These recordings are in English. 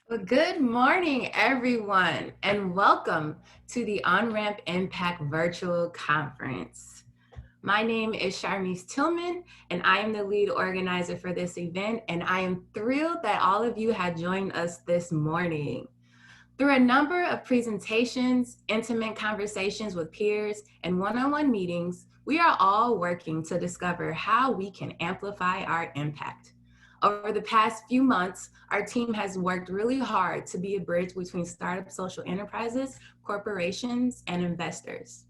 Well, good morning, everyone, and welcome to the OnRamp Impact Virtual Conference. My name is Sharmise Tillman, and I am the lead organizer for this event, and I am thrilled that all of you have joined us this morning. Through a number of presentations, intimate conversations with peers, and one-on-one meetings, we are all working to discover how we can amplify our impact. Over the past few months, our team has worked really hard to be a bridge between startup social enterprises, corporations, and investors.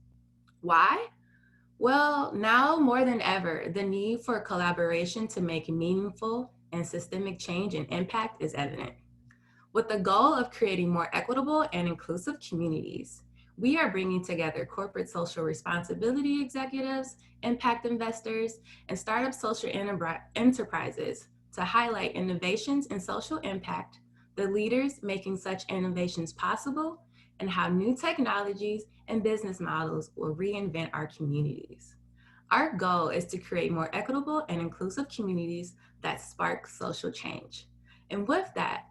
Why? Well, now more than ever, the need for collaboration to make meaningful and systemic change and impact is evident. With the goal of creating more equitable and inclusive communities, we are bringing together corporate social responsibility executives, impact investors, and startup social enterprises to highlight innovations in social impact, the leaders making such innovations possible, and how new technologies and business models will reinvent our communities. Our goal is to create more equitable and inclusive communities that spark social change. And with that,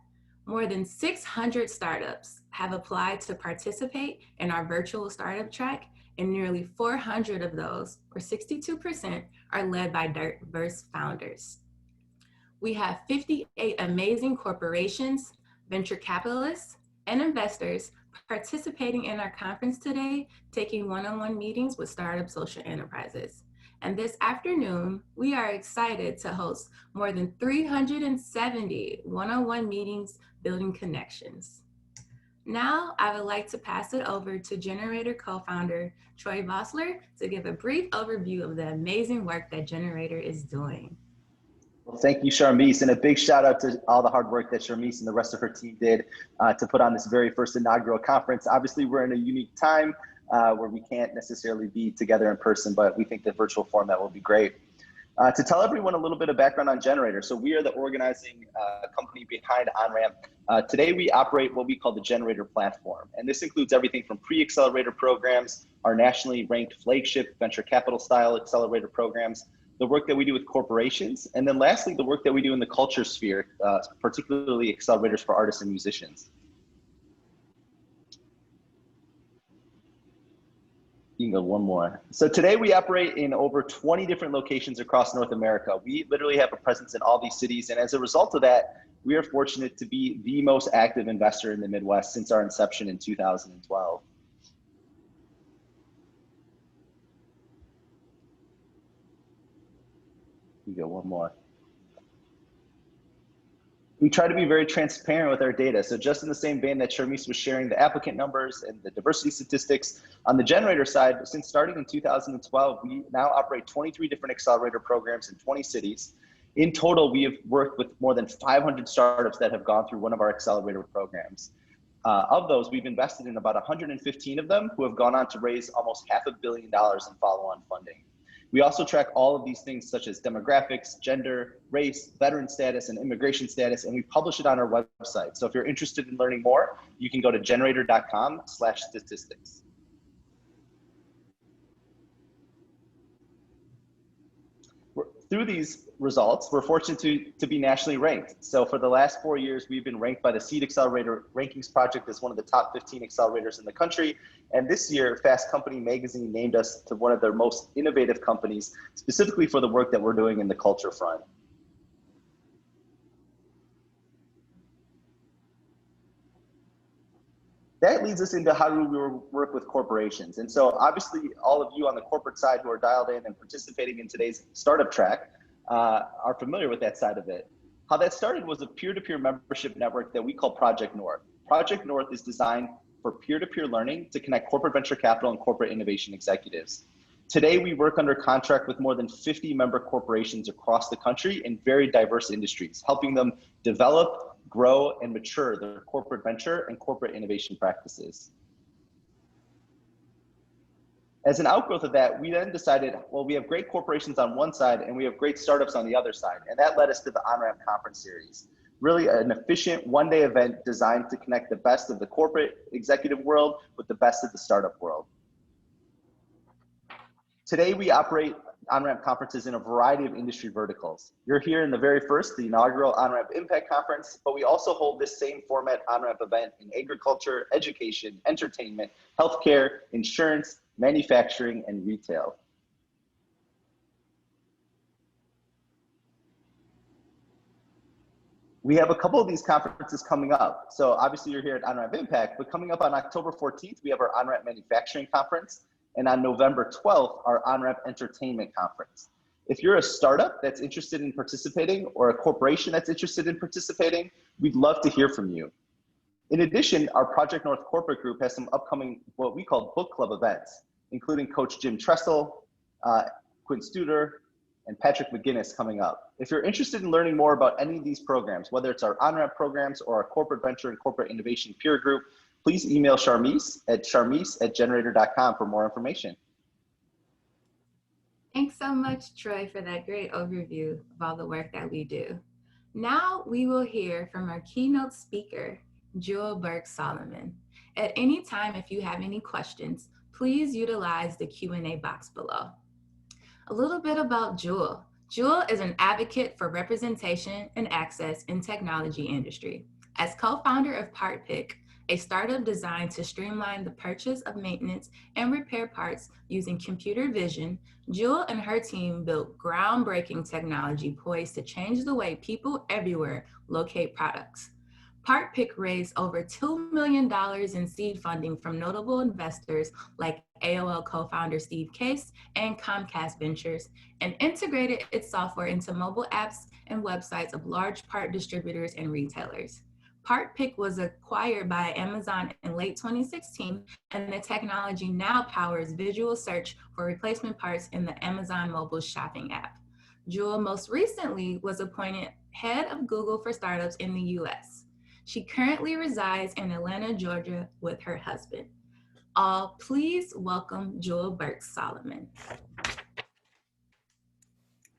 more than 600 startups have applied to participate in our virtual startup track, and nearly 400 of those, or 62%, are led by diverse founders. We have 58 amazing corporations, venture capitalists, and investors participating in our conference today, taking one-on-one meetings with startup social enterprises. And this afternoon, we are excited to host more than 370 one-on-one meetings building connections. Now, I would like to pass it over to Generator co-founder Troy Vossler to give a brief overview of the amazing work that Generator is doing. Well, thank you, Sharmise, and a big shout out to all the hard work that Sharmise and the rest of her team did to put on this very first inaugural conference. Obviously, we're in a unique time where we can't necessarily be together in person, but we think the virtual format will be great. To tell everyone a little bit of background on Generator, so we are the organizing company behind OnRamp. Today, we operate what we call the Generator platform, and this includes everything from pre-accelerator programs, our nationally ranked flagship venture capital style accelerator programs, the work that we do with corporations, and then lastly, the work that we do in the culture sphere, particularly accelerators for artists and musicians. You can go one more. So today we operate in over 20 different locations across North America. We literally have a presence in all these cities, and as a result of that, we are fortunate to be the most active investor in the Midwest since our inception in 2012. You go one more. We try to be very transparent with our data. So just in the same vein that Sharmise was sharing the applicant numbers and the diversity statistics, on the Generator side, since starting in 2012, we now operate 23 different accelerator programs in 20 cities. In total, we have worked with more than 500 startups that have gone through one of our accelerator programs. Of those, we've invested in about 115 of them who have gone on to raise almost $500 million in follow-on funding. We also track all of these things such as demographics, gender, race, veteran status, and immigration status, and we publish it on our website. So if you're interested in learning more, you can go to generator.com/statistics. Through these results, we're fortunate to be nationally ranked. So for the last 4 years, we've been ranked by the Seed Accelerator Rankings Project as one of the top 15 accelerators in the country. And this year, Fast Company magazine named us to one of their most innovative companies, specifically for the work that we're doing in the culture front. That leads us into how do we work with corporations. And so obviously all of you on the corporate side who are dialed in and participating in today's startup track are familiar with that side of it. How that started was a peer-to-peer membership network that we call Project North. Project North is designed for peer-to-peer learning to connect corporate venture capital and corporate innovation executives. Today, we work under contract with more than 50 member corporations across the country in very diverse industries, helping them develop, grow, and mature their corporate venture and corporate innovation practices. As an outgrowth of that, we then decided, well, we have great corporations on one side and we have great startups on the other side. And that led us to the OnRamp conference series. Really an efficient one-day event designed to connect the best of the corporate executive world with the best of the startup world. Today, we operate OnRamp conferences in a variety of industry verticals. You're here in the very first, the inaugural OnRamp Impact Conference, but we also hold this same format OnRamp event in agriculture, education, entertainment, healthcare, insurance, manufacturing, and retail. We have a couple of these conferences coming up. So obviously you're here at OnRamp Impact, but coming up on October 14th, we have our OnRamp Manufacturing Conference. And on November 12th, our OnRamp Entertainment Conference. If you're a startup that's interested in participating or a corporation that's interested in participating, we'd love to hear from you. In addition, our Project North corporate group has some upcoming, what we call book club events, including Coach Jim Tressel, Quinn Studer, and Patrick McGinnis coming up. If you're interested in learning more about any of these programs, whether it's our OnRamp programs or our corporate venture and corporate innovation peer group, please email Charmise at generator.com for more information. Thanks so much, Troy, for that great overview of all the work that we do. Now we will hear from our keynote speaker, Jewel Burke Solomon. At any time, if you have any questions, please utilize the Q&A box below. A little bit about Jewel. Jewel is an advocate for representation and access in technology industry. As co-founder of PartPick, a startup designed to streamline the purchase of maintenance and repair parts using computer vision, Jewel and her team built groundbreaking technology poised to change the way people everywhere locate products. PartPick raised over $2 million in seed funding from notable investors like AOL co-founder Steve Case and Comcast Ventures, and integrated its software into mobile apps and websites of large part distributors and retailers. PartPick was acquired by Amazon in late 2016, and the technology now powers visual search for replacement parts in the Amazon mobile shopping app. Jewel most recently was appointed head of Google for startups in the US. She currently resides in Atlanta, Georgia with her husband. All please welcome Jewel Burke Solomon.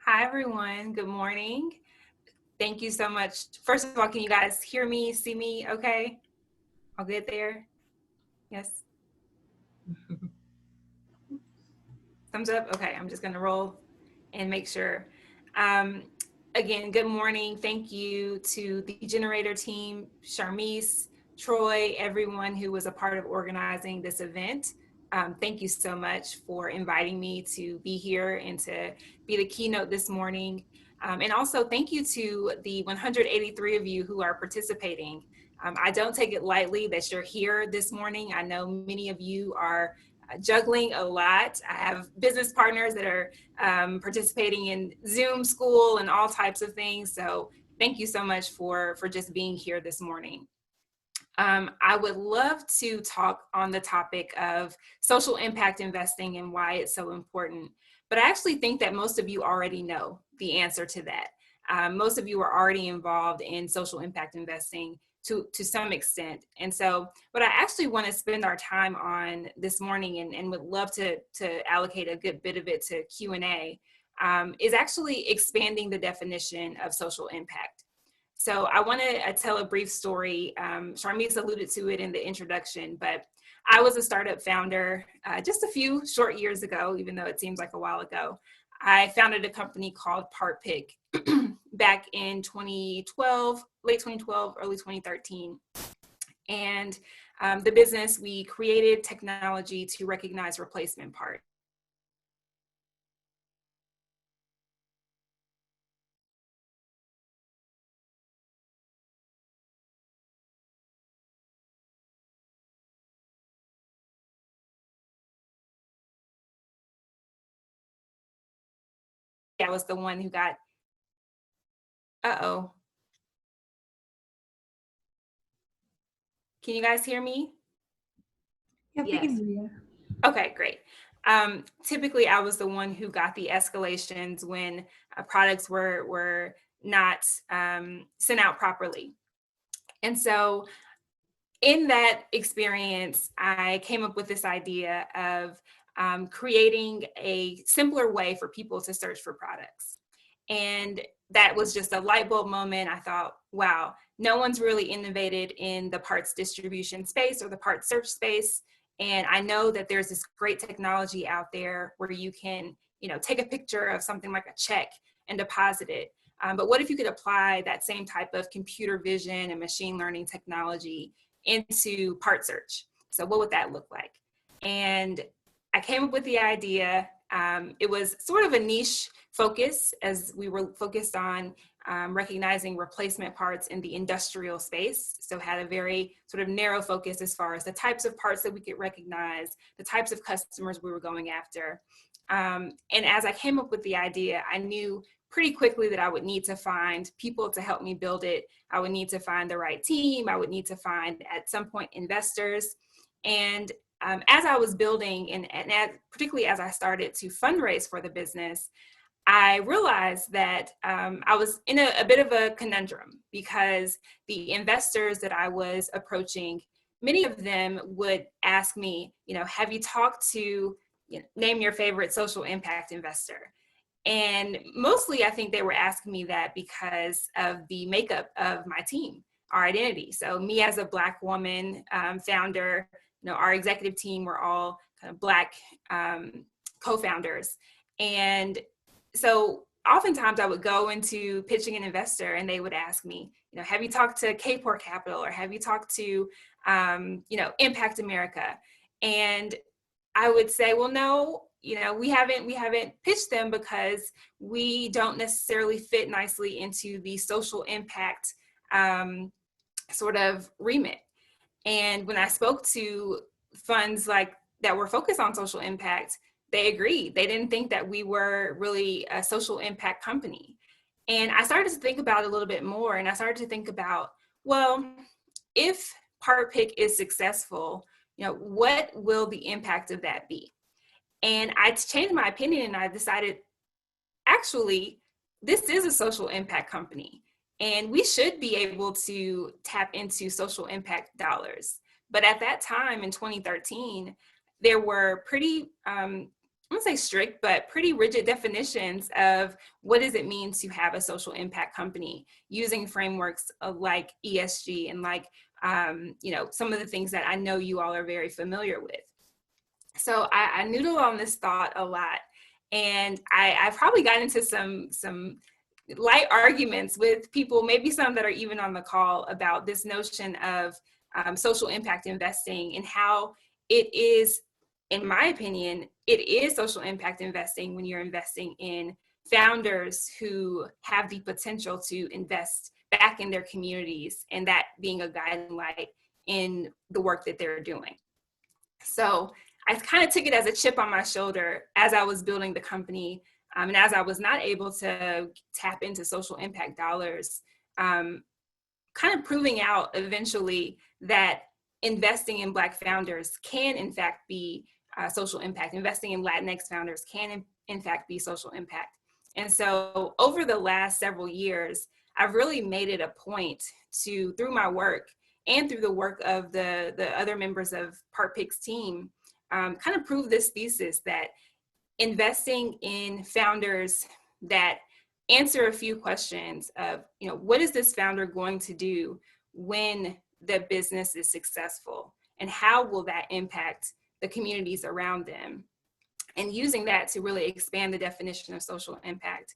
Hi, everyone. Good morning. Thank you so much. First of all, can you guys hear me, see me okay? All good there? Yes? Thumbs up? Okay, I'm just gonna roll and make sure. Again, good morning. Thank you to the Generator team, Charmise, Troy, everyone who was a part of organizing this event. Thank you so much for inviting me to be here and to be the keynote this morning. And also thank you to the 183 of you who are participating. I don't take it lightly that you're here this morning. I know many of you are juggling a lot. I have business partners that are participating in Zoom school and all types of things. So thank you so much for just being here this morning. I would love to talk on the topic of social impact investing and why it's so important. But I actually think that most of you already know the answer to that. Most of you are already involved in social impact investing to some extent. And so what I actually want to spend our time on this morning and would love to allocate a good bit of it to Q&A is actually expanding the definition of social impact. So I want to tell a brief story. Charmise alluded to it in the introduction, but I was a startup founder just a few short years ago, even though it seems like a while ago. I founded a company called PartPick back in 2012, late 2012, early 2013. And the business, we created technology to recognize replacement parts. I was the one who got, uh-oh. Can you guys hear me? Yep, yes. We can hear you. Okay, great. Typically, I was the one who got the escalations when products were not sent out properly. And so in that experience, I came up with this idea of creating a simpler way for people to search for products. And that was just a light bulb moment. I thought, wow, no one's really innovated in the parts distribution space or the parts search space. And I know that there's this great technology out there where you can take a picture of something like a check and deposit it. But what if you could apply that same type of computer vision and machine learning technology into part search? So what would that look like? And I came up with the idea. It was sort of a niche focus, as we were focused on recognizing replacement parts in the industrial space. So had a very sort of narrow focus as far as the types of parts that we could recognize, the types of customers we were going after. And as I came up with the idea, I knew pretty quickly that I would need to find people to help me build it. I would need to find the right team. I would need to find, at some point, investors. And as I was building, and particularly as I started to fundraise for the business, I realized that I was in a bit of a conundrum, because the investors that I was approaching, many of them would ask me, have you talked to, name your favorite social impact investor? And mostly I think they were asking me that because of the makeup of my team, our identity. So me as a Black woman founder, our executive team were all kind of Black co-founders. And so oftentimes I would go into pitching an investor and they would ask me, have you talked to Keynote Capital, or have you talked to, Impact America? And I would say, well, no, we haven't pitched them because we don't necessarily fit nicely into the social impact sort of remit. And when I spoke to funds that were focused on social impact, they agreed. They didn't think that we were really a social impact company. And I started to think about it a little bit more, and I started to think about, well, if PartPick is successful, what will the impact of that be? And I changed my opinion, and I decided, actually, this is a social impact company, and we should be able to tap into social impact dollars. But at that time in 2013, there were pretty, I won't say strict, but pretty rigid definitions of what does it mean to have a social impact company, using frameworks like ESG and some of the things that I know you all are very familiar with. So I noodled on this thought a lot, and I probably got into some light arguments with people, maybe some that are even on the call, about this notion of social impact investing, and how it is, in my opinion, it is social impact investing when you're investing in founders who have the potential to invest back in their communities, and that being a guiding light in the work that they're doing. So I kind of took it as a chip on my shoulder as I was building the company, and as I was not able to tap into social impact dollars, kind of proving out eventually that investing in Black founders can in fact be social impact. Investing in Latinx founders can in fact be social impact. And so over the last several years, I've really made it a point to, through my work and through the work of the other members of PartPick's team, kind of prove this thesis that investing in founders that answer a few questions of, what is this founder going to do when the business is successful, and how will that impact the communities around them, and using that to really expand the definition of social impact.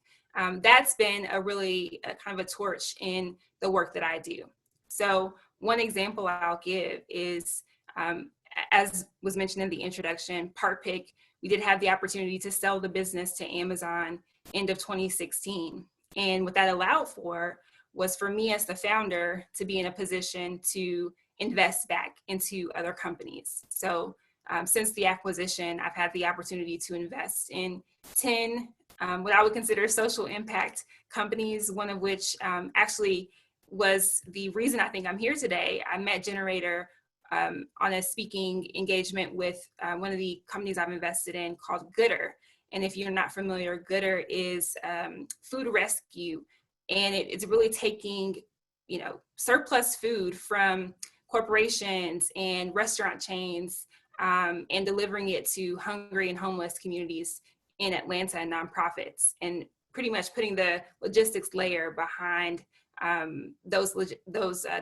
That's been a really kind of a torch in the work that I do. So one example I'll give is, as was mentioned in the introduction, PartPick, we did have the opportunity to sell the business to Amazon end of 2016. And what that allowed for was for me as the founder to be in a position to invest back into other companies. So since the acquisition, I've had the opportunity to invest in 10 what I would consider social impact companies, one of which actually was the reason I think I'm here today. I met Generator on a speaking engagement with one of the companies I've invested in called Gooder. And if you're not familiar, Gooder is food rescue, and it's really taking, surplus food from corporations and restaurant chains and delivering it to hungry and homeless communities in Atlanta and nonprofits, and pretty much putting the logistics layer behind those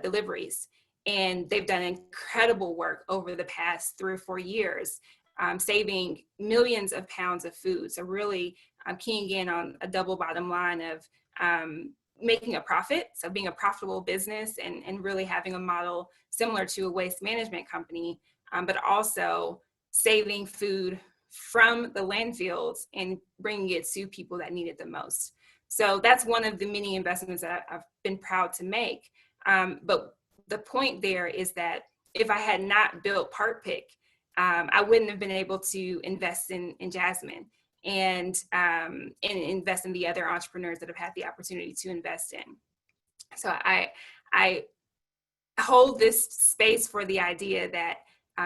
deliveries. And they've done incredible work over the past 3 or 4 years. saving millions of pounds of food. So really keying in on a double bottom line of making a profit, so being a profitable business and really having a model similar to a waste management company, but also saving food from the landfills and bringing it to people that need it the most. So that's one of the many investments that I've been proud to make. But the point there is that if I had not built Park Pick, I wouldn't have been able to invest in Jasmine and invest in the other entrepreneurs that have had the opportunity to invest in. So I hold this space for the idea that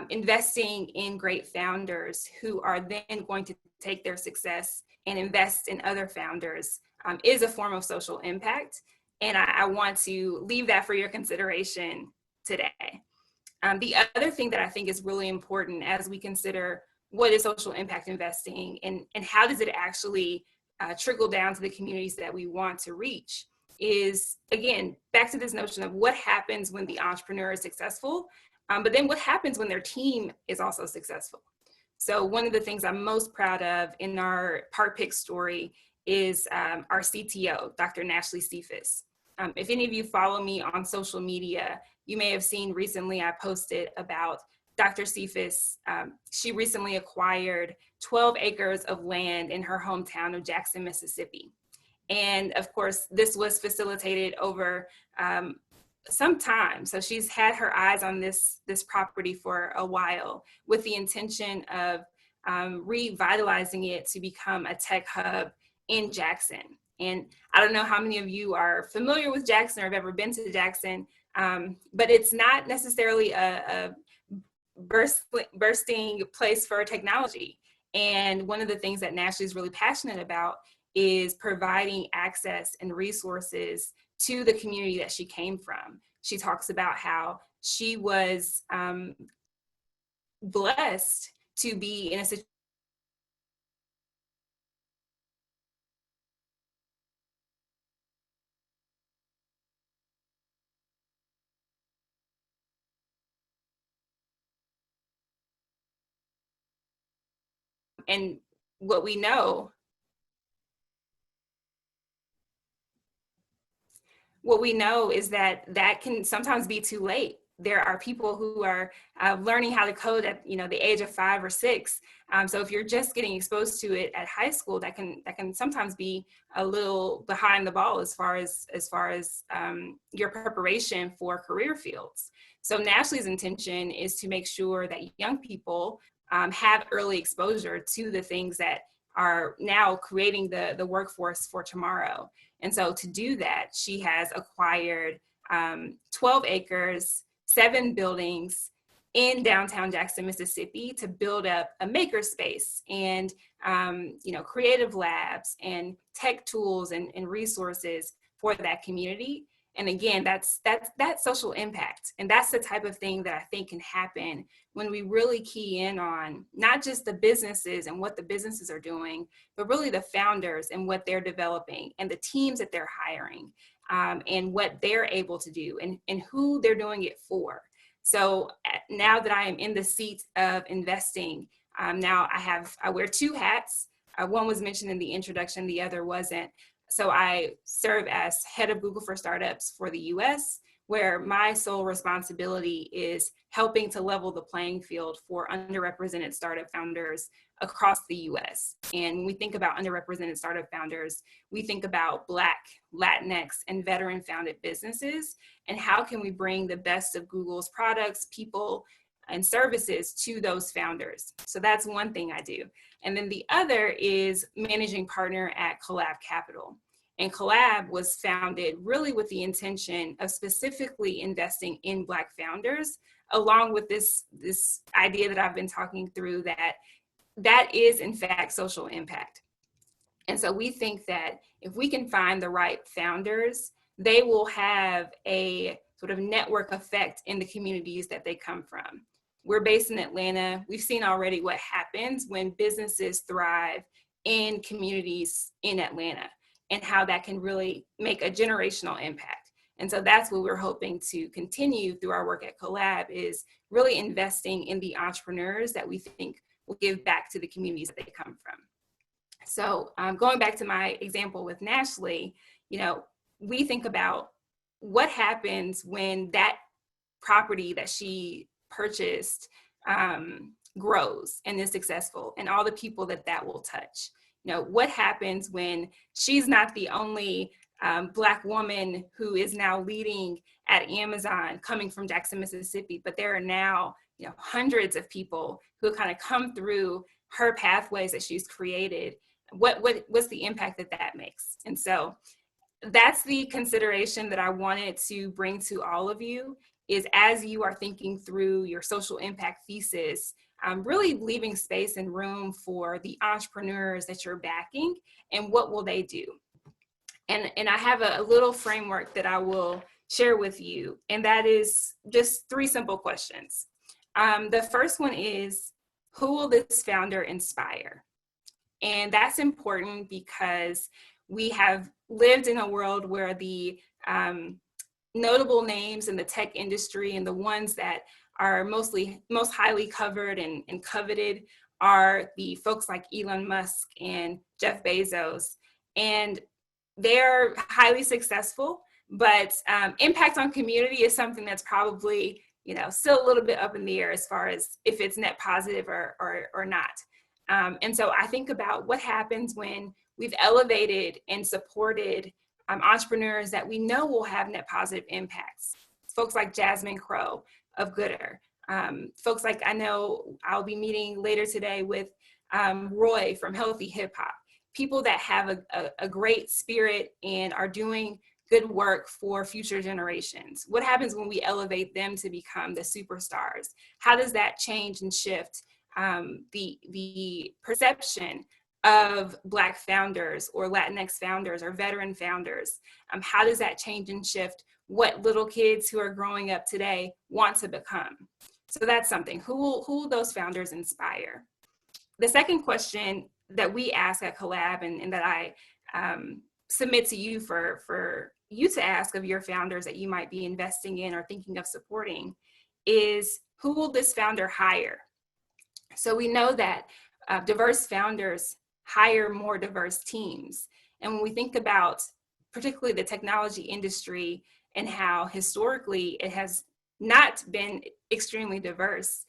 investing in great founders who are then going to take their success and invest in other founders is a form of social impact. And I want to leave that for your consideration today. The other thing that I think is really important as we consider what is social impact investing and how does it actually trickle down to the communities that we want to reach is, again, back to this notion of what happens when the entrepreneur is successful, but then what happens when their team is also successful. So one of the things I'm most proud of in our Park Pick story is our CTO, Dr. Natalie Cephus. If any of you follow me on social media, you may have seen recently I posted about Dr. Cephus. She recently acquired 12 acres of land in her hometown of Jackson, Mississippi. And of course, this was facilitated over some time. So she's had her eyes on this property for a while with the intention of revitalizing it to become a tech hub in Jackson. And I don't know how many of you are familiar with Jackson or have ever been to Jackson, but it's not necessarily a bursting place for technology. And one of the things that Natalie is really passionate about is providing access and resources to the community that she came from. She talks about how she was blessed to be in a situation and what we know is that that can sometimes be too late. There are people who are learning how to code at the age of 5 or 6. So if you're just getting exposed to it at high school, that can sometimes be a little behind the ball as far as your preparation for career fields. So Natalie's intention is to make sure that young people have early exposure to the things that are now creating the workforce for tomorrow. And so to do that, she has acquired 12 acres, 7 buildings in downtown Jackson, Mississippi to build up a makerspace and creative labs and tech tools and resources for that community. And again, that's social impact. And that's the type of thing that I think can happen when we really key in on not just the businesses and what the businesses are doing, but really the founders and what they're developing and the teams that they're hiring and what they're able to do and who they're doing it for. So now that I am in the seat of investing, now I wear 2 hats. One was mentioned in the introduction, the other wasn't. So I serve as head of Google for Startups for the US, where my sole responsibility is helping to level the playing field for underrepresented startup founders across the US. And when we think about underrepresented startup founders, we think about Black, Latinx, and veteran-founded businesses, and how can we bring the best of Google's products, people, and services to those founders. So that's one thing I do. And then the other is managing partner at Collab Capital. And Collab was founded really with the intention of specifically investing in Black founders, along with this idea that I've been talking through that is in fact social impact. And so we think that if we can find the right founders, they will have a sort of network effect in the communities that they come from. We're based in Atlanta. We've seen already what happens when businesses thrive in communities in Atlanta and how that can really make a generational impact. And so that's what we're hoping to continue through our work at Collab, is really investing in the entrepreneurs that we think will give back to the communities that they come from. So going back to my example with Nashley, we think about what happens when that property that she purchased grows and is successful, and all the people that will touch. What happens when she's not the only Black woman who is now leading at Amazon coming from Jackson, Mississippi, but there are now hundreds of people who kind of come through her pathways that she's created. What's the impact that makes? And so that's the consideration that I wanted to bring to all of you, is as you are thinking through your social impact thesis, really leaving space and room for the entrepreneurs that you're backing, and what will they do? And I have a little framework that I will share with you, and that is just 3 simple questions. The first one is, who will this founder inspire? And that's important because we have lived in a world where the notable names in the tech industry, and the ones that are most highly covered and coveted, are the folks like Elon Musk and Jeff Bezos. And they're highly successful, but impact on community is something that's probably still a little bit up in the air as far as if it's net positive or not. And so I think about what happens when we've elevated and supported entrepreneurs that we know will have net positive impacts. Folks like Jasmine Crowe of Gooder. Folks like, I know I'll be meeting later today with Roy from Healthy Hip Hop. People that have a great spirit and are doing good work for future generations. What happens when we elevate them to become the superstars? How does that change and shift the perception of Black founders or Latinx founders or veteran founders? How does that change and shift what little kids who are growing up today want to become? So that's something. Who will those founders inspire? The second question that we ask at Collab, and that I submit to you for you to ask of your founders that you might be investing in or thinking of supporting, is, who will this founder hire? So we know that diverse founders hire more diverse teams. And when we think about particularly the technology industry and how historically it has not been extremely diverse,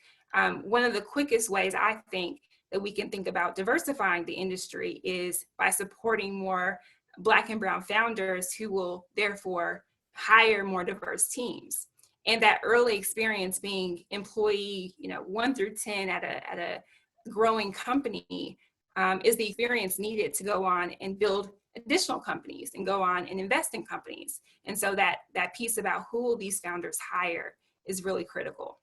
one of the quickest ways I think that we can think about diversifying the industry is by supporting more Black and brown founders who will therefore hire more diverse teams. And that early experience being employee 1 through 10 at a growing company is the experience needed to go on and build additional companies and go on and invest in companies. And so that piece about who will these founders hire is really critical.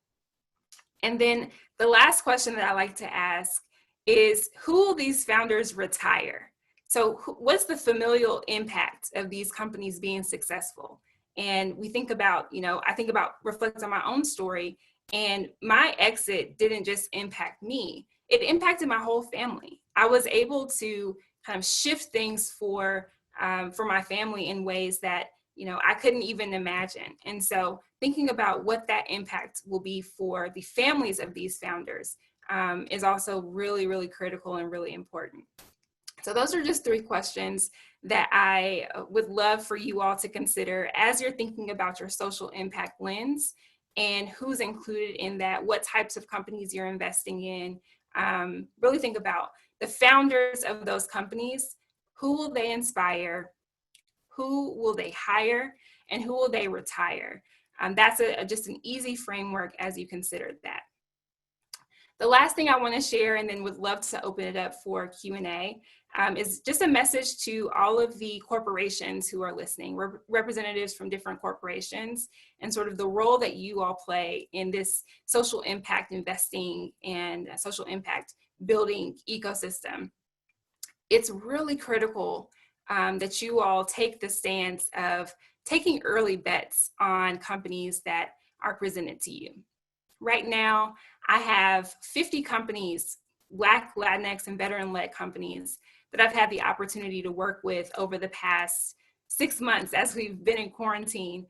And then the last question that I like to ask is, who will these founders retire? So what's the familial impact of these companies being successful? And we think about, reflect on my own story, and my exit didn't just impact me, it impacted my whole family. I was able to kind of shift things for my family in ways that, I couldn't even imagine. And so thinking about what that impact will be for the families of these founders is also really, really critical and really important. So those are just 3 questions that I would love for you all to consider as you're thinking about your social impact lens and who's included in that, what types of companies you're investing in. Really think about the founders of those companies. Who will they inspire? Who will they hire? And who will they retire? That's just an easy framework as you consider that. The last thing I want to share, and then would love to open it up for Q&A, is just a message to all of the corporations who are listening, representatives from different corporations, and sort of the role that you all play in this social impact investing and social impact building ecosystem. It's really critical that you all take the stance of taking early bets on companies that are presented to you. Right now, I have 50 companies, Black, Latinx, and veteran-led companies that I've had the opportunity to work with over the past 6 months as we've been in quarantine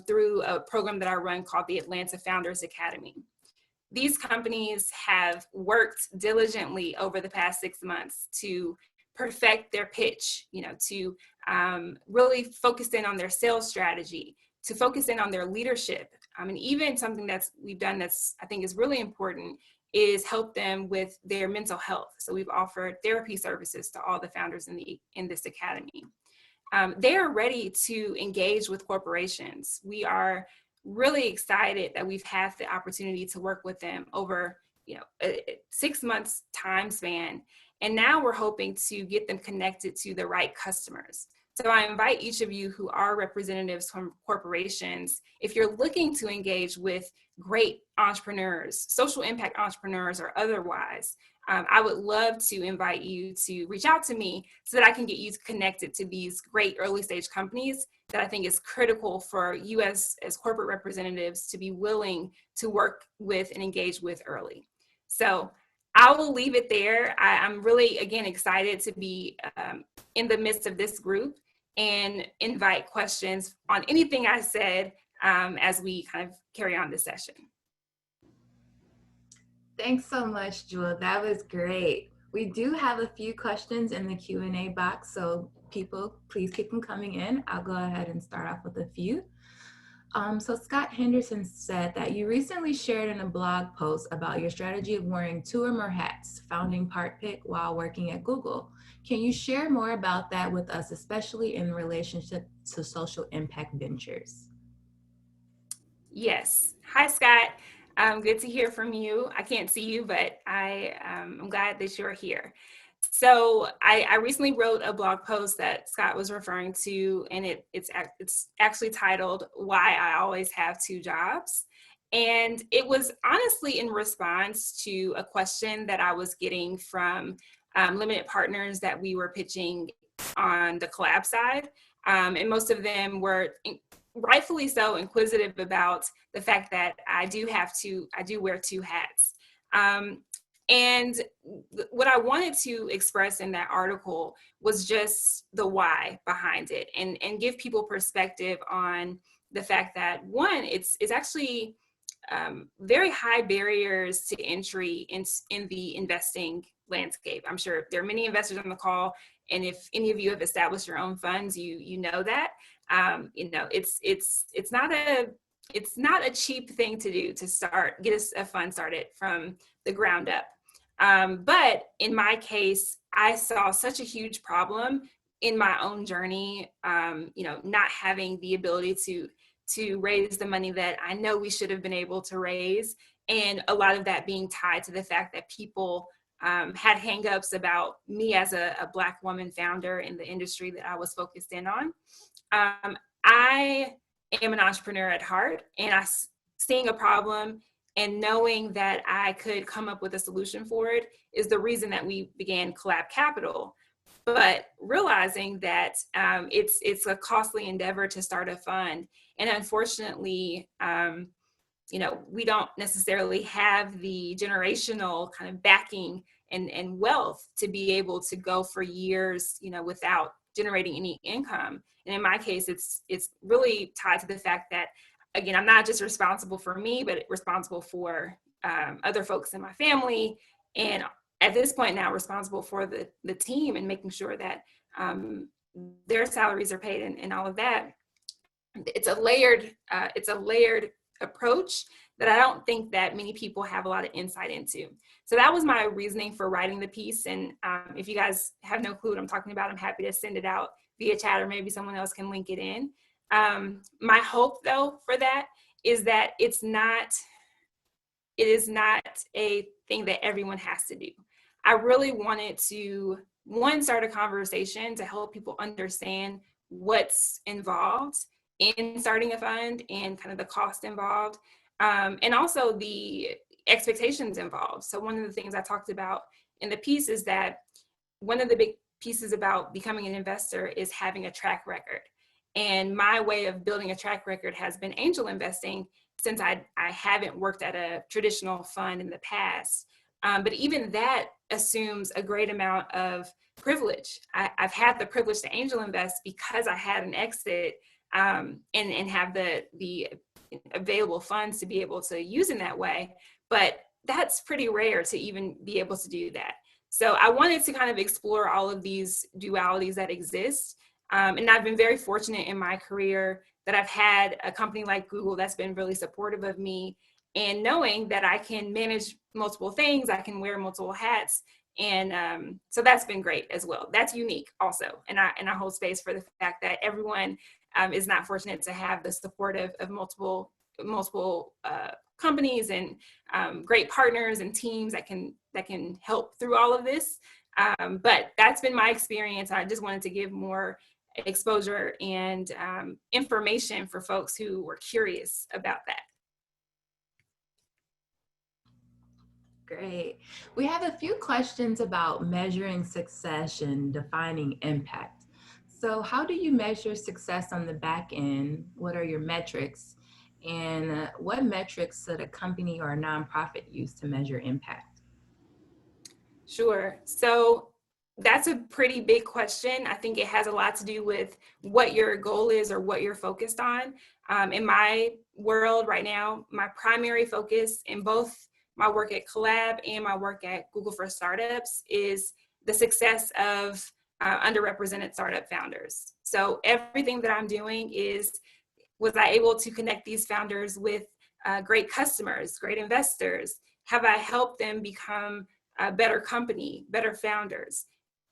through a program that I run called the Atlanta Founders Academy. these companies have worked diligently over the past 6 months to perfect their pitch, to really focus in on their sales strategy, to focus in on their leadership. And even something we've done that's I think is really important is help them with their mental health. So we've offered therapy services to all the founders in this academy. They are ready to engage with corporations. We are really excited that we've had the opportunity to work with them over a 6 months time span. And now we're hoping to get them connected to the right customers. So I invite each of you who are representatives from corporations, if you're looking to engage with great entrepreneurs, social impact entrepreneurs or otherwise, I would love to invite you to reach out to me so that I can get you connected to these great early stage companies that I think is critical for you as corporate representatives to be willing to work with and engage with early. So I will leave it there. I'm really, again, excited to be in the midst of this group and invite questions on anything I said as we kind of carry on this session. Thanks so much, Jewel. That was great. We do have a few questions in the Q&A box, so people, please keep them coming in. I'll go ahead and start off with a few. So Scott Henderson said that you recently shared in a blog post about your strategy of wearing 2 or more hats, founding PartPick while working at Google. Can you share more about that with us, especially in relationship to social impact ventures? Yes. Hi, Scott. Good to hear from you. I can't see you, but I'm glad that you're here. So I recently wrote a blog post that Scott was referring to, and it's actually titled "Why I Always Have 2 Jobs." And it was honestly in response to a question that I was getting from limited partners that we were pitching on the collab side. And most of them were rightfully so inquisitive about the fact that I do wear 2 hats. And what I wanted to express in that article was just the why behind it and give people perspective on the fact that, one, it's actually very high barriers to entry in the investing landscape. I'm sure there are many investors on the call, and if any of you have established your own funds, you know that. It's not a cheap thing to do to get a fund started from the ground up. But in my case, I saw such a huge problem in my own journey, not having the ability to raise the money that I know we should have been able to raise. And a lot of that being tied to the fact that people had hangups about me as a Black woman founder in the industry that I was focused in on. I am an entrepreneur at heart, and seeing a problem and knowing that I could come up with a solution for it is the reason that we began Collab Capital. But realizing that it's a costly endeavor to start a fund, and unfortunately, we don't necessarily have the generational kind of backing and wealth to be able to go for years, without generating any income. And in my case, it's really tied to the fact that, again, I'm not just responsible for me, but responsible for other folks in my family. And at this point now, responsible for the team and making sure that their salaries are paid and all of that. It's a layered approach that I don't think that many people have a lot of insight into. So that was my reasoning for writing the piece. And if you guys have no clue what I'm talking about, I'm happy to send it out via chat, or maybe someone else can link it in. My hope, though, for that is that it is not a thing that everyone has to do. I really wanted to, one, start a conversation to help people understand what's involved in starting a fund and kind of the cost involved, and also the expectations involved. So one of the things I talked about in the piece is that one of the big pieces about becoming an investor is having a track record. And my way of building a track record has been angel investing, since I haven't worked at a traditional fund in the past. But even that assumes a great amount of privilege. I've had the privilege to angel invest because I had an exit and have the available funds to be able to use in that way. but that's pretty rare to even be able to do that. So I wanted to kind of explore all of these dualities that exist. And I've been very fortunate in my career that I've had a company like Google that's been really supportive of me, and knowing that I can manage multiple things, I can wear multiple hats. And so that's been great as well. That's unique also. And I hold space for the fact that everyone is not fortunate to have the support of multiple companies and great partners and teams that can help through all of this. But that's been my experience. I just wanted to give more exposure and information for folks who were curious about that. Great. We have a few questions about measuring success and defining impact. So how do you measure success on the back end? What are your metrics? And what metrics should a company or a nonprofit use to measure impact? Sure. So that's a pretty big question. I think it has a lot to do with what your goal is or what you're focused on. In my world right now, my primary focus in both my work at Collab and my work at Google for Startups is the success of underrepresented startup founders. So everything that I'm doing was I able to connect these founders with great customers, great investors? Have I helped them become a better company, better founders?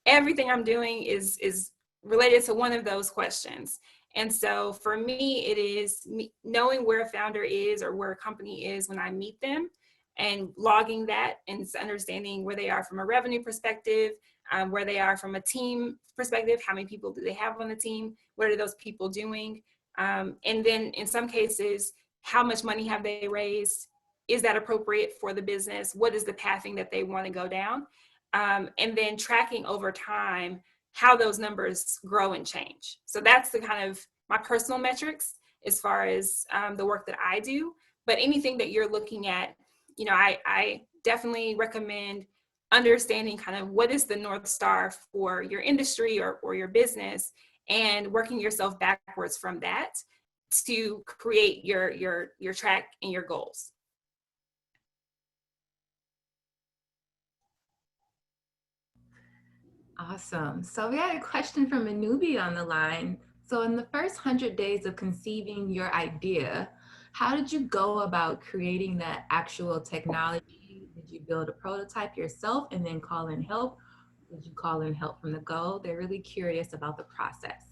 Everything I'm doing is related to one of those questions. And so for me, it is knowing where a founder is or where a company is when I meet them, and logging that and understanding where they are from a revenue perspective, where they are from a team perspective, how many people do they have on the team, what are those people doing, and then in some cases, how much money have they raised? Is that appropriate for the business? What is the pathing that they want to go down? And then tracking over time how those numbers grow and change. So that's the kind of my personal metrics as far as the work that I do. But anything that you're looking at, I definitely recommend understanding kind of what is the North Star for your industry or your business, and working yourself backwards from that to create your track and your goals. Awesome. So we had a question from a newbie on the line. So in the first 100 days of conceiving your idea, how did you go about creating that actual technology? Did you build a prototype yourself and then call in help? Did you call in help from the go? They're really curious about the process.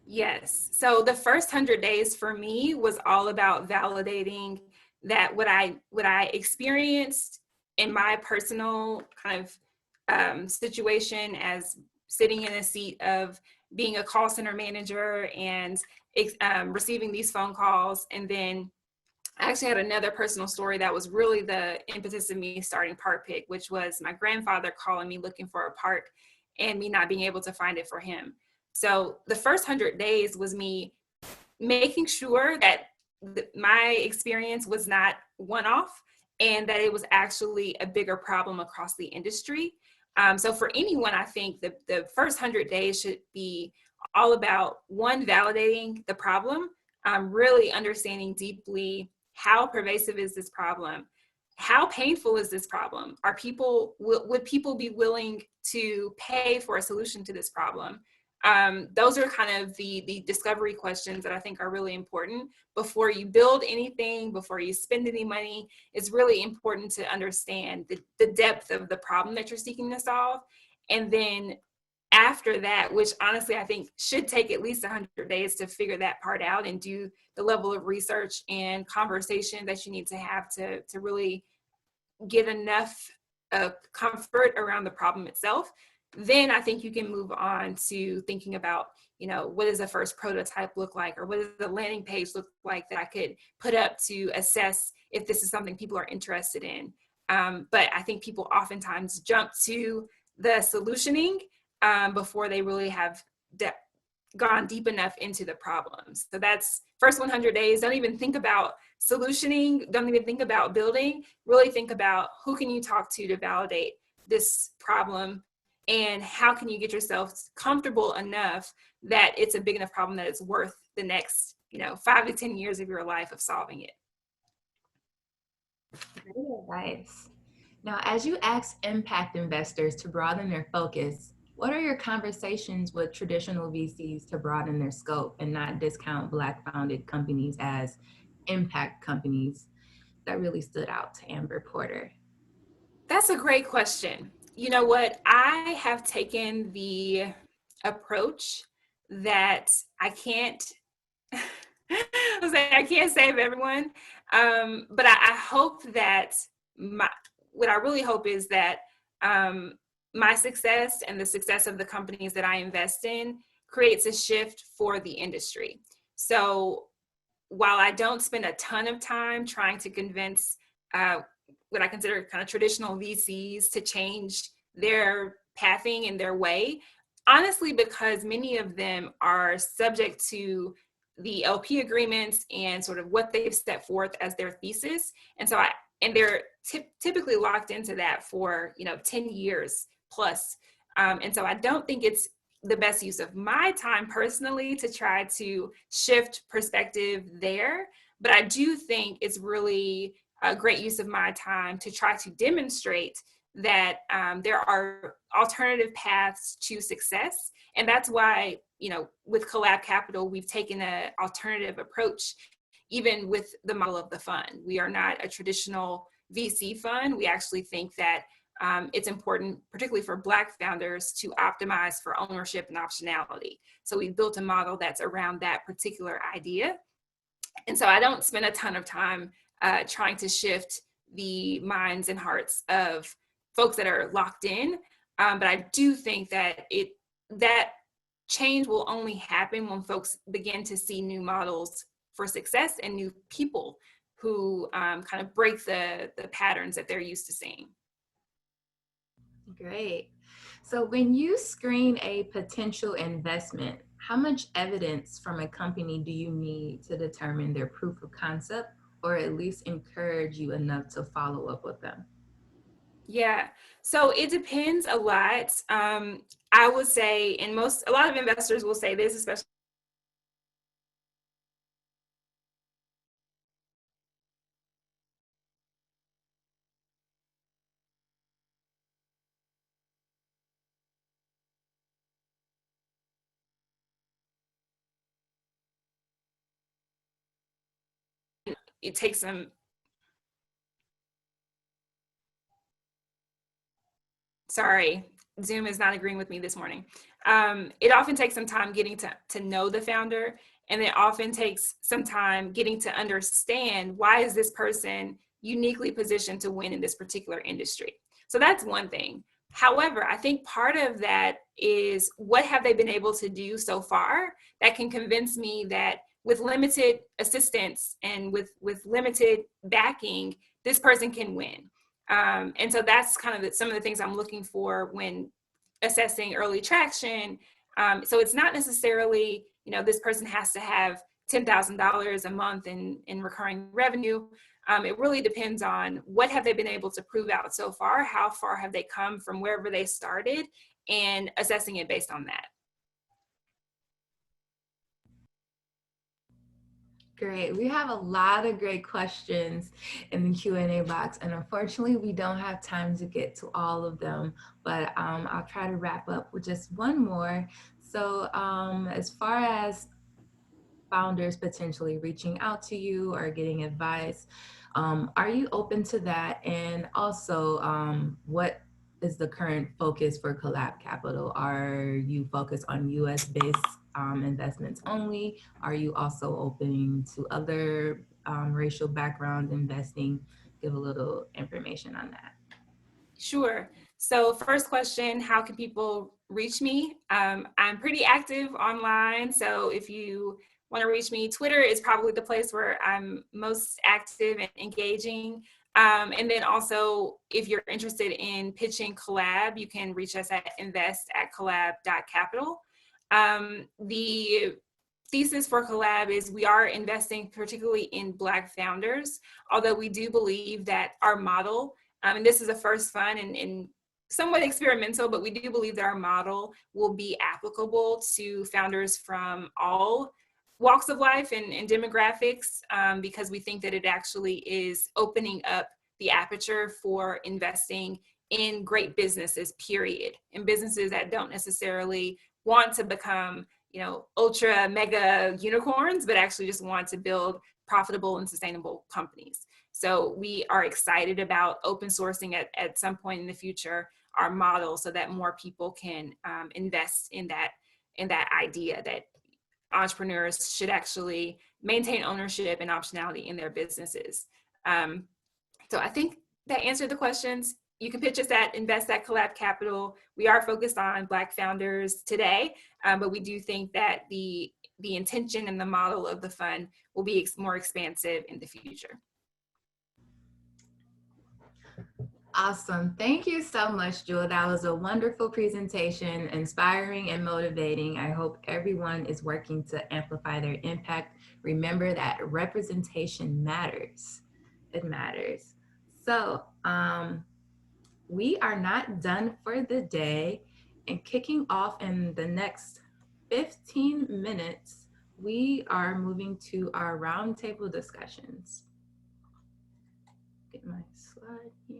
Yes. So the first 100 days for me was all about validating that what I experienced in my personal kind of situation as sitting in a seat of being a call center manager and receiving these phone calls. And then I actually had another personal story that was really the impetus of me starting Park Pick, which was my grandfather calling me looking for a park and me not being able to find it for him. So the first 100 days was me making sure that my experience was not one-off, and that it was actually a bigger problem across the industry. So for anyone, I think the first 100 days should be all about, one, validating the problem, really understanding deeply how pervasive is this problem, how painful is this problem, would people be willing to pay for a solution to this problem? Those are kind of the discovery questions that I think are really important before you build anything, before you spend any money. It's really important to understand the depth of the problem that you're seeking to solve. And then after that, which honestly I think should take at least 100 days to figure that part out and do the level of research and conversation that you need to have to really get enough comfort around the problem itself. Then I think you can move on to thinking about, what does the first prototype look like, or what does the landing page look like that I could put up to assess if this is something people are interested in. But I think people oftentimes jump to the solutioning before they really have gone deep enough into the problems. So that's first 100 days. Don't even think about solutioning. Don't even think about building. Really think about who can you talk to validate this problem, and how can you get yourself comfortable enough that it's a big enough problem that it's worth the next 5 to 10 years of your life of solving it. Great advice. Now, as you ask impact investors to broaden their focus, what are your conversations with traditional VCs to broaden their scope and not discount Black founded companies as impact companies? That really stood out to Amber Porter. That's a great question. You know what? I have taken the approach that I can't I can't save everyone. But I hope that what I really hope is that um, my success and the success of the companies that I invest in creates a shift for the industry. So while I don't spend a ton of time trying to convince uh, what I consider kind of traditional VCs to change their pathing and their way, honestly, because many of them are subject to the LP agreements and sort of what they've set forth as their thesis. And they're typically locked into that for, 10 years plus. And so I don't think it's the best use of my time personally to try to shift perspective there. But I do think it's really a great use of my time to try to demonstrate that there are alternative paths to success. And that's why, with Collab Capital, we've taken an alternative approach, even with the model of the fund. We are not a traditional VC fund. We actually think that it's important, particularly for Black founders, to optimize for ownership and optionality. So we built a model that's around that particular idea. And so I don't spend a ton of time trying to shift the minds and hearts of folks that are locked in. But I do think that that change will only happen when folks begin to see new models for success and new people who kind of break the patterns that they're used to seeing. Great. So when you screen a potential investment, how much evidence from a company do you need to determine their proof of concept, or at least encourage you enough to follow up with them? Yeah, so it depends a lot. I would say, and a lot of investors will say this, especially it takes some, sorry, Zoom is not agreeing with me this morning. It often takes some time getting to know the founder, and it often takes some time getting to understand why is this person uniquely positioned to win in this particular industry. So that's one thing. However, I think part of that is what have they been able to do so far that can convince me that with limited assistance and with limited backing, this person can win. And so that's kind of some of the things I'm looking for when assessing early traction. So it's not necessarily, this person has to have $10,000 a month in recurring revenue. It really depends on what have they been able to prove out so far, how far have they come from wherever they started, and assessing it based on that. Great. We have a lot of great questions in the Q&A box, and unfortunately, we don't have time to get to all of them, but I'll try to wrap up with just one more. So as far as founders potentially reaching out to you or getting advice, are you open to that? And also, what is the current focus for Collab Capital? Are you focused on US-based investments only? Are you also open to other racial background investing? Give a little information on that. Sure. So first question, how can people reach me? I'm pretty active online. So if you want to reach me, Twitter is probably the place where I'm most active and engaging. And then also, if you're interested in pitching Collab, you can reach us at invest@collab.capital. The thesis for Collab is we are investing particularly in Black founders, although we do believe that our model, and this is a first fund and somewhat experimental, but we do believe that our model will be applicable to founders from all walks of life and demographics, because we think that it actually is opening up the aperture for investing in great businesses, period, and businesses that don't necessarily want to become, you know, ultra mega unicorns, but actually just want to build profitable and sustainable companies. So we are excited about open sourcing at some point in the future our model so that more people can invest in that idea that entrepreneurs should actually maintain ownership and optionality in their businesses. So I think that answered the questions. You can pitch us at Invest at Collab Capital. We are focused on Black founders today, but we do think that the intention and the model of the fund will be more expansive in the future. Awesome. Thank you so much, Jewel. That was a wonderful presentation, inspiring and motivating. I hope everyone is working to amplify their impact. Remember that representation matters. It matters. So we are not done for the day, and kicking off in the next 15 minutes, we are moving to our roundtable discussions. Get my slide here.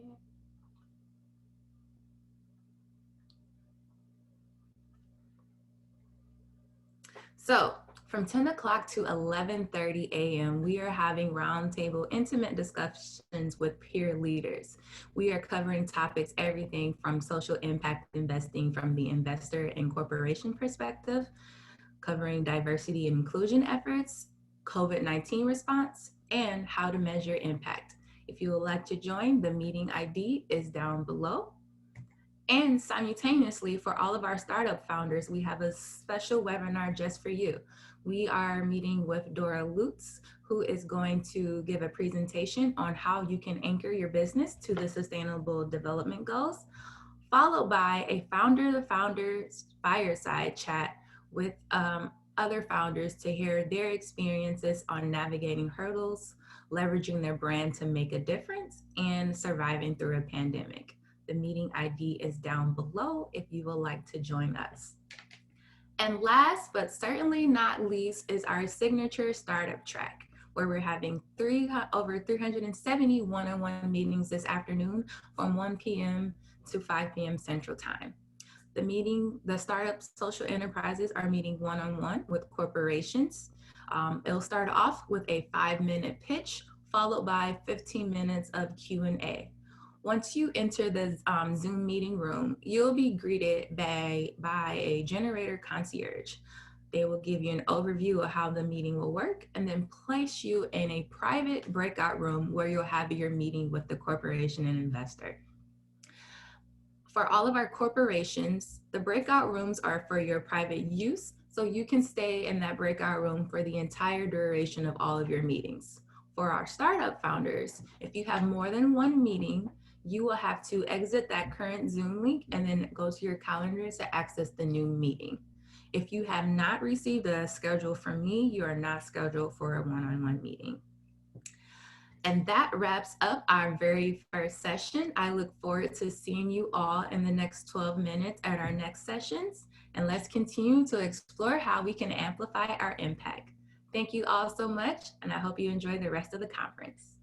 So from 10 o'clock to 11:30 a.m., we are having roundtable intimate discussions with peer leaders. We are covering topics, everything from social impact investing from the investor and corporation perspective, covering diversity and inclusion efforts, COVID-19 response, and how to measure impact. If you would like to join, the meeting ID is down below. And simultaneously, for all of our startup founders, we have a special webinar just for you. We are meeting with Dora Lutz, who is going to give a presentation on how you can anchor your business to the Sustainable Development Goals, followed by a founder-to-founders fireside chat with other founders to hear their experiences on navigating hurdles, leveraging their brand to make a difference, and surviving through a pandemic. The meeting ID is down below if you would like to join us. And last but certainly not least is our signature startup track, where we're having over 370 one-on-one meetings this afternoon from 1 p.m. to 5 p.m. Central Time. The startup social enterprises are meeting one-on-one with corporations. It'll start off with a 5-minute pitch, followed by 15 minutes of Q&A. Once you enter the Zoom meeting room, you'll be greeted by a generator concierge. They will give you an overview of how the meeting will work and then place you in a private breakout room where you'll have your meeting with the corporation and investor. For all of our corporations, the breakout rooms are for your private use, so you can stay in that breakout room for the entire duration of all of your meetings. For our startup founders, if you have more than one meeting, you will have to exit that current Zoom link and then go to your calendar to access the new meeting. If you have not received a schedule from me, you are not scheduled for a one-on-one meeting. And that wraps up our very first session. I look forward to seeing you all in the next 12 minutes at our next sessions. And let's continue to explore how we can amplify our impact. Thank you all so much, and I hope you enjoy the rest of the conference.